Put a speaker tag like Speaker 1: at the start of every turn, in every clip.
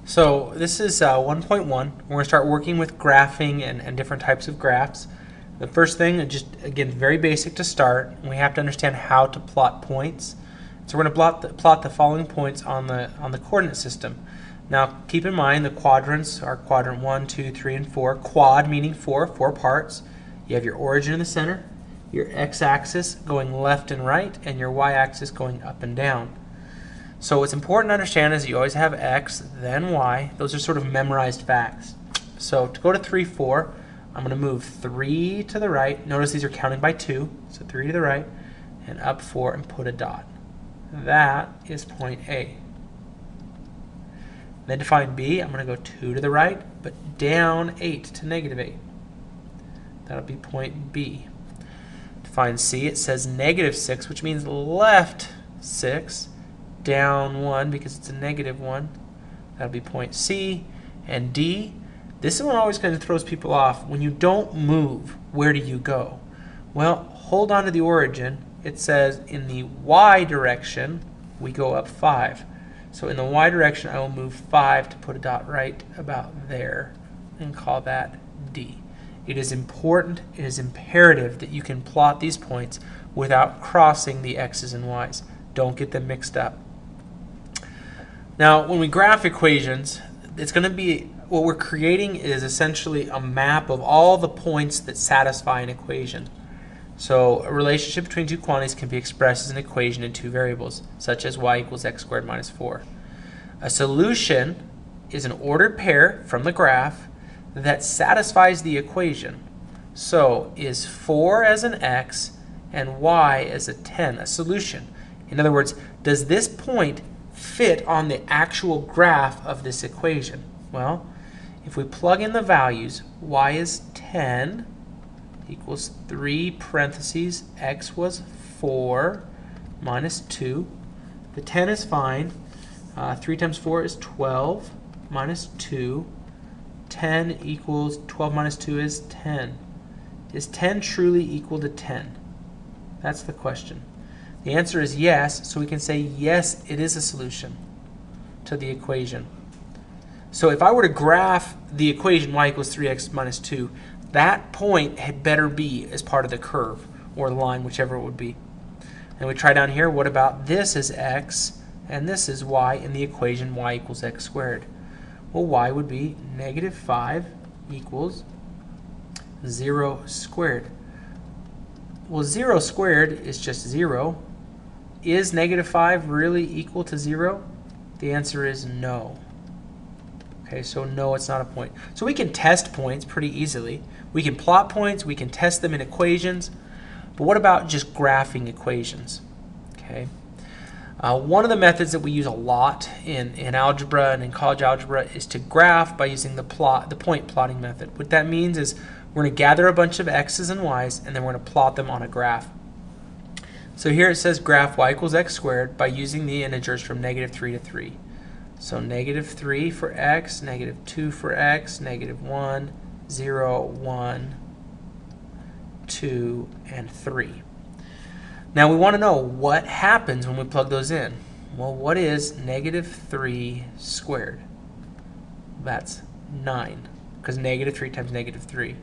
Speaker 1: So this is 1.1. We're going to start working with graphing and different types of graphs. The first thing, just again, very basic to start, we have to understand how to plot points. So we're going to plot the following points on the coordinate system. Now keep in mind the quadrants are quadrant 1, 2, 3, and 4. Quad meaning four parts. You have your origin in the center, your x-axis going left and right, and your y-axis going up and down. So what's important to understand is you always have x, then y. Those are sort of memorized facts. So to go to 3, 4, I'm going to move 3 to the right. Notice these are counting by 2, so 3 to the right, and up 4 and put a dot. That is point A. Then to find B, I'm going to go 2 to the right, but down 8 to negative 8. That'll be point B. To find C, it says negative 6, which means left 6. Down 1 because it's a negative 1. That'll be point C. And D, this one always kind of throws people off. When you don't move, where do you go? Well, hold on to the origin. It says in the y direction, we go up 5. So in the y direction, I will move 5 to put a dot right about there and call that D. It is important, it is imperative that you can plot these points without crossing the x's and y's. Don't get them mixed up. Now, when we graph equations, it's going to be, what we're creating is essentially a map of all the points that satisfy an equation. So a relationship between two quantities can be expressed as an equation in two variables, such as y equals x squared minus 4. A solution is an ordered pair from the graph that satisfies the equation. So is 4 as an x and y as a 10 a solution? In other words, does this point fit on the actual graph of this equation? Well, if we plug in the values, y is 10 equals 3 parentheses, x was 4 minus 2. The 10 is fine. 3 times 4 is 12 minus 2. 10 equals 12 minus 2 is 10. Is 10 truly equal to 10? That's the question. The answer is yes, so we can say yes, it is a solution to the equation. So if I were to graph the equation y equals 3x minus 2, that point had better be as part of the curve or the line, whichever it would be. And we try down here, what about this is x and this is y in the equation y equals x squared? Well, y would be negative 5 equals 0 squared. Well, 0 squared is just 0. Is negative 5 really equal to 0? The answer is no. Okay, so no, it's not a point. So we can test points pretty easily. We can plot points, we can test them in equations, but what about just graphing equations? Okay. One of the methods that we use a lot in algebra and in college algebra is to graph by using the point plotting method. What that means is we're going to gather a bunch of x's and y's and then we're going to plot them on a graph. So here it says graph y equals x squared by using the integers from negative 3 to 3. So negative 3 for x, negative 2 for x, negative 1, 0, 1, 2, and 3. Now we want to know what happens when we plug those in. Well, what is negative 3 squared? That's 9, because negative 3 times negative 3.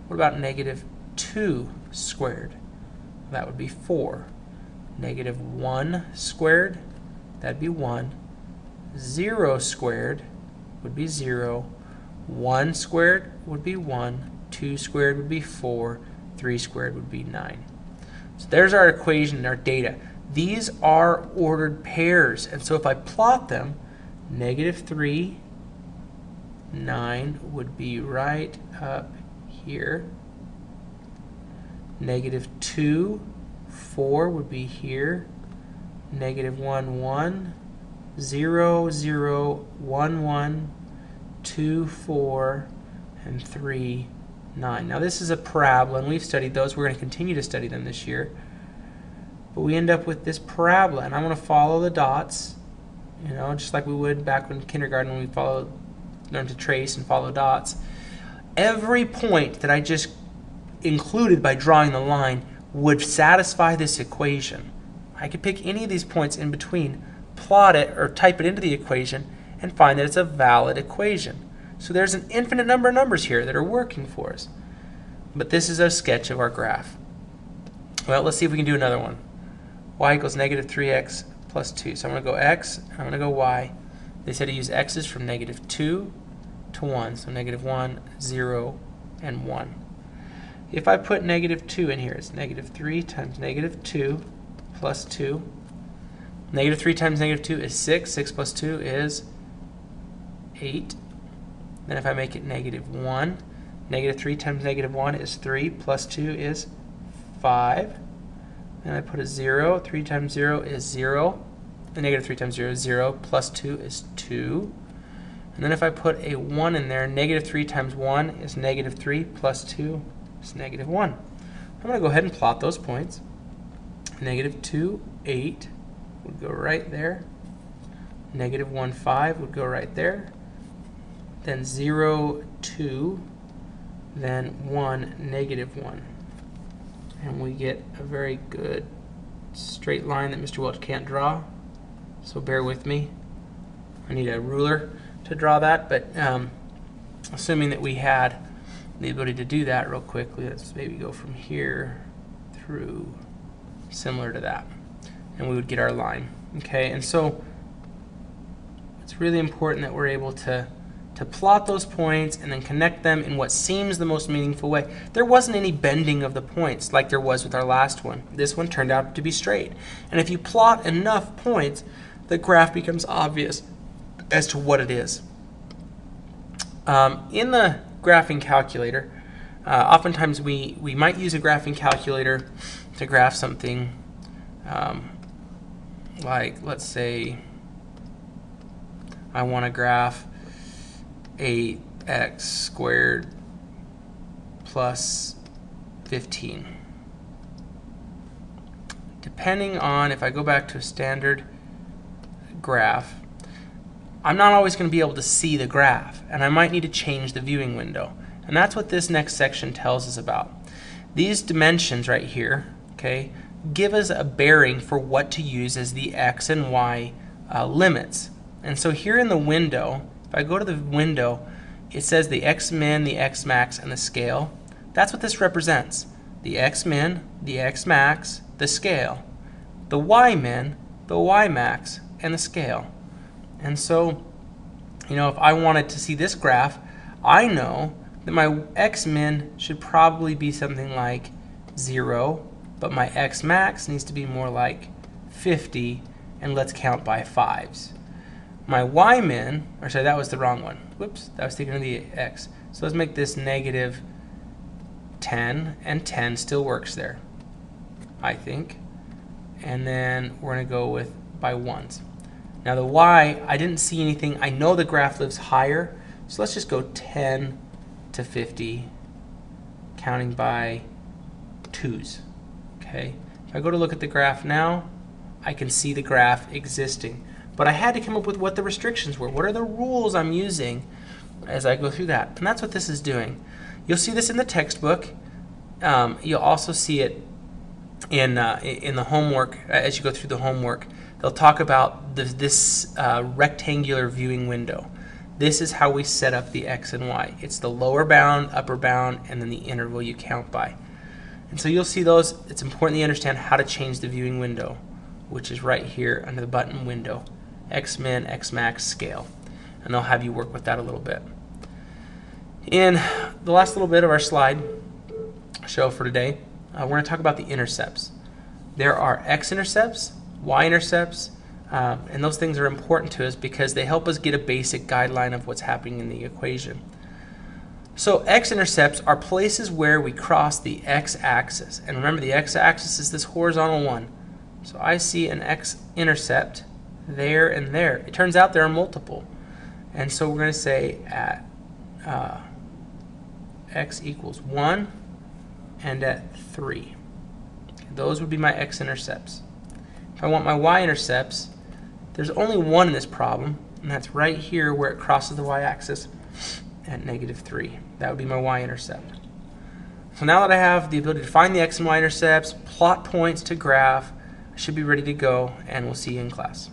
Speaker 1: What about negative 2 squared? That would be 4. Negative 1 squared, that'd be 1. 0 squared would be 0. 1 squared would be 1. 2 squared would be 4. 3 squared would be 9. So there's our equation and our data. These are ordered pairs, and so if I plot them, negative 3, 9 would be right up here. Negative 2, 4 would be here. Negative 1, 1. 0, 0, 1, 1, 2, 4, and 3, 9. Now this is a parabola, and we've studied those. We're going to continue to study them this year. But we end up with this parabola, and I want to follow the dots, you know, just like we would back in kindergarten when we learned to trace and follow dots. Every point that I just included by drawing the line would satisfy this equation. I could pick any of these points in between, plot it or type it into the equation, and find that it's a valid equation. So there's an infinite number of numbers here that are working for us. But this is a sketch of our graph. Well, let's see if we can do another one. Y equals negative 3x plus 2. So I'm going to go x, and I'm going to go y. They said to use x's from negative 2 to 1. So negative 1, 0, and 1. If I put negative 2 in here, it's negative 3 times negative 2 plus 2. Negative 3 times negative 2 is 6. 6 plus 2 is 8. Then if I make it negative 1, negative 3 times negative 1 is 3, plus 2 is 5. Then I put a 0. 3 times 0 is 0. And negative 3 times 0 is 0, plus 2 is 2. And then if I put a 1 in there, negative 3 times 1 is negative 3, plus 2 is negative 1. I'm going to go ahead and plot those points. Negative 2, 8 would go right there. Negative 1, 5 would go right there. Then 0, 2, then 1, negative 1. And we get a very good straight line that Mr. Welch can't draw. So bear with me. I need a ruler to draw that, but assuming that we had the ability to do that real quickly, let's maybe go from here through similar to that, and we would get our line. Okay, and so it's really important that we're able to plot those points and then connect them in what seems the most meaningful way. There wasn't any bending of the points like there was with our last one. This one turned out to be straight. And if you plot enough points, the graph becomes obvious as to what it is. In the graphing calculator, oftentimes we might use a graphing calculator to graph something like, let's say, I want to graph 8x squared plus 15. Depending on, if I go back to a standard graph, I'm not always going to be able to see the graph, and I might need to change the viewing window. And that's what this next section tells us about. These dimensions right here, okay, give us a bearing for what to use as the x and y limits. And so here in the window, if I go to the window, it says the x min, the x max, and the scale. That's what this represents. The x min, the x max, the scale. The y min, the y max, and the scale. And so, you know, if I wanted to see this graph, I know that my x min should probably be something like 0, but my x max needs to be more like 50, and let's count by 5s. My y min, or sorry, that was the wrong one. Whoops, that was thinking of the x. So let's make this negative 10, and 10 still works there, I think. And then we're going to go with by 1s. Now the y, I didn't see anything. I know the graph lives higher, so let's just go 10 to 50, counting by 2s. Okay. If I go to look at the graph now, I can see the graph existing. But I had to come up with what the restrictions were. What are the rules I'm using as I go through that? And that's what this is doing. You'll see this in the textbook. You'll also see it in the homework. As you go through the homework, they'll talk about this rectangular viewing window. This is how we set up the x and y. It's the lower bound, upper bound, and then the interval you count by. And so you'll see those. It's important that you understand how to change the viewing window, which is right here under the button window. X min, X max, scale. And they'll have you work with that a little bit. In the last little bit of our slide show for today, we're going to talk about the intercepts. There are x-intercepts, y-intercepts, and those things are important to us because they help us get a basic guideline of what's happening in the equation. So x-intercepts are places where we cross the x-axis. And remember, the x-axis is this horizontal one. So I see an x-intercept there and there. It turns out there are multiple. And so we're going to say at x equals 1 and at 3. Those would be my x-intercepts. If I want my y-intercepts, there's only one in this problem, and that's right here where it crosses the y-axis at -3. That would be my y-intercept. So now that I have the ability to find the x and y-intercepts, plot points to graph, I should be ready to go, and we'll see you in class.